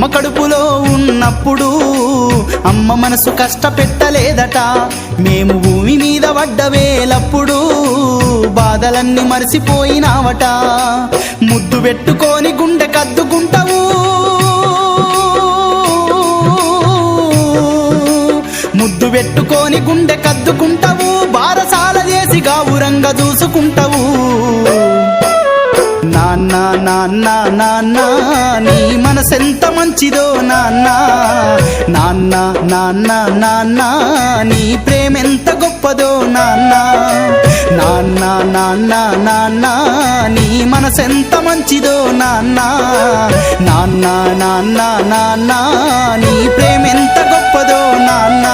అమ్మ కడుపులో ఉన్నప్పుడు అమ్మ మనసు కష్టపెట్టలేదట మేము భూమి మీద పడ్డ వేలప్పుడు బాధలన్నీ మరిసిపోయినావట ముద్దు పెట్టుకొని గుండె కద్దుకుంటావు ముద్దు పెట్టుకొని గుండె కద్దుకుంటావు బారసాల చేసి గావురంగా చూసుకుంటావు నాన్న నాన్న నాన్న నీ మనసెంత మంచిదో నాన్న నాన్న నాన్న నాన్న నీ ప్రేమెంత గొప్పదో నాన్న నాన్న నాన్న నాన్న నీ మనసెంత మంచిదో నాన్న నాన్న నాన్న నాన్న నీ ప్రేమెంత గొప్పదో నాన్న